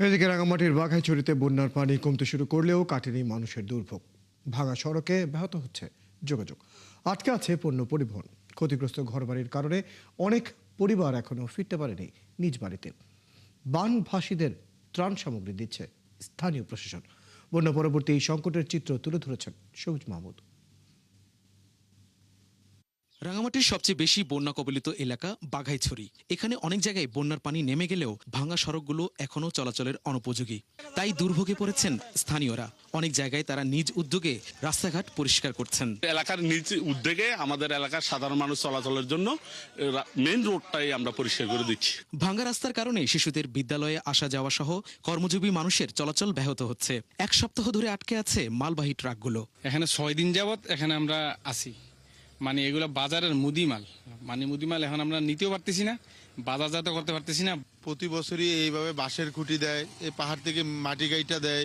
এদিকে রাঙামাটির বাঘাইছড়িতে বন্যার পানি কমতে শুরু করলেও কাটেনি মানুষের দুর্ভোগ। ভাঙা সড়কে ব্যাহত হচ্ছে যোগাযোগ, আটকে আছে পণ্য পরিবহন। ক্ষতিগ্রস্ত ঘরবাড়ির কারণে অনেক পরিবার এখনো ফিরতে পারেনি নিজ বাড়িতে। বানভাসীদের ত্রাণ সামগ্রী দিচ্ছে স্থানীয় প্রশাসন। বন্যা পরবর্তী এই সংকটের চিত্র তুলে ধরেছেন সবুজ মাহমুদ। রাঙামাটির সবচেয়ে বেশি বন্যা কবলিত এলাকা বাঘাইছড়ি। এখানে অনেক জায়গায় বন্যার পানি নেমে গেলেও ভাঙা সড়কগুলো এখনও চলাচলের অনুপযোগী। তাই দুর্ভোগে পড়েছেন স্থানীয়রা। অনেক জায়গায় তারা নিজ উদ্যোগে রাস্তাঘাট পরিষ্কার করছেন। এলাকার নিজ উদ্যোগে আমাদের এলাকার সাধারণ মানুষ চলাচলের জন্য মেইন রোডটাই আমরা পরিষ্কার করে দিচ্ছি। ভাঙা রাস্তার কারণে শিশুদের বিদ্যালয়ে আসা যাওয়া সহ কর্মজীবী মানুষের চলাচল ব্যাহত হচ্ছে। এক সপ্তাহ ধরে আটকে আছে মালবাহী ট্রাকগুলো। এখানে 6 দিন যাবত এখানে আমরা আছি। মানে এগুলো বাজারের মুদিমাল, মুদিমাল এখন আমরা নিতেও পারতেছি না, বাজারজাত করতে পারতেছি না। প্রতি বছরই এইভাবে বাঁশের খুঁটি দেয়, এই পাহাড় থেকে মাটি গাইটা দেয়,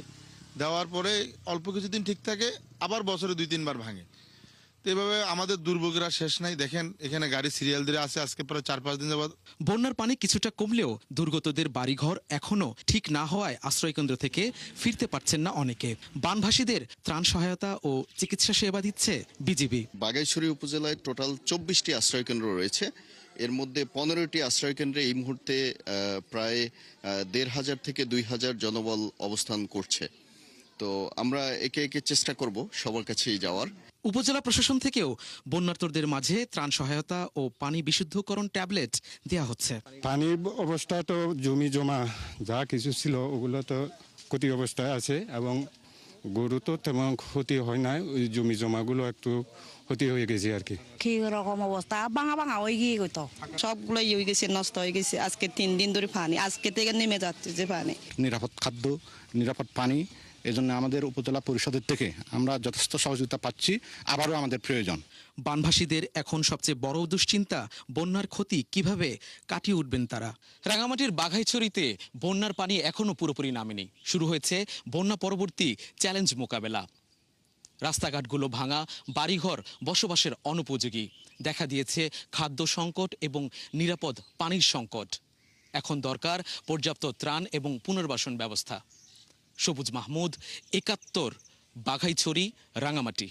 দেওয়ার পরে অল্প কিছুদিন ঠিক থাকে, আবার বছরে 2-3 বার ভাঙে। তো এইভাবে আমাদের দুর্ভোগের শেষ নাই। দেখেন এখানে গাড়ি সিরিয়াল দিয়ে আছে আজকে প্রায় 4-5 দিন যাবত। বন্যার পানি কিছুটা কমলেও দুর্গতদের বাড়িঘর এখনো ঠিক না হওয়ায় আশ্রয়কেন্দ্র থেকে ফিরতে পারছেন না অনেকে। বানভাসীদের ত্রাণ সহায়তা ও চিকিৎসা সেবা দিচ্ছে বিজিবি। বাঘাইছড়ি উপজেলায় টোটাল 24টি আশ্রয়কেন্দ্র রয়েছে। এর মধ্যে 15টি আশ্রয়কেন্দ্রে এই মুহূর্তে প্রায় 1,500 থেকে 2,000 জনবল অবস্থান করছে। তো আমরা একে একে চেষ্টা করব সবার কাছেই যাওয়ার। উপজেলা প্রশাসন থেকেও বন্যার্তদের মাঝে ত্রাণ সহায়তা ও পানি বিশুদ্ধকরণ ট্যাবলেট দেওয়া হচ্ছে। পানির অবস্থা তো জমি জমা যা কিছু ছিল ওগুলো তো ক্ষতি অবস্থায় আছে, এবং গরু তো তেমন ক্ষতি হয় না, ওই জমি জমাগুলো একটু ক্ষতি হয়ে গেছে আর কি। কি রকম অবস্থা, ভাঙা ভাঙা হয়ে গিয়ে গেতো সবগুলো হয়ে গেছে, নষ্ট হয়ে গেছে। আজকে 3 দিন ধরে পানি, আজকে থেকে নেমে যাচ্ছে যে পানি। নিরাপদ খাদ্য, নিরাপদ পানি, এজন্য আমাদের উপজেলা পরিষদের থেকে আমরা যথেষ্ট সহযোগিতা পাচ্ছি। আবারও আমাদের প্রয়োজন। বানভাসীদের এখন সবচেয়ে বড় দুশ্চিন্তা বন্যার ক্ষতি কিভাবে কাটিয়ে উঠবেন তারা। রাঙামাটির বাঘাইছড়িতে বন্যার পানি এখনো পুরোপুরি নামেনি। শুরু হয়েছে বন্যা পরবর্তী চ্যালেঞ্জ মোকাবেলা। রাস্তাঘাটগুলো ভাঙা, বাড়িঘর বসবাসের অনুপযোগী। দেখা দিয়েছে খাদ্য সংকট এবং নিরাপদ পানির সংকট। এখন দরকার পর্যাপ্ত ত্রাণ এবং পুনর্বাসন ব্যবস্থা। সবুজ মাহমুদ, ৭১, বাঘাইছড়ি, রাঙামাটি।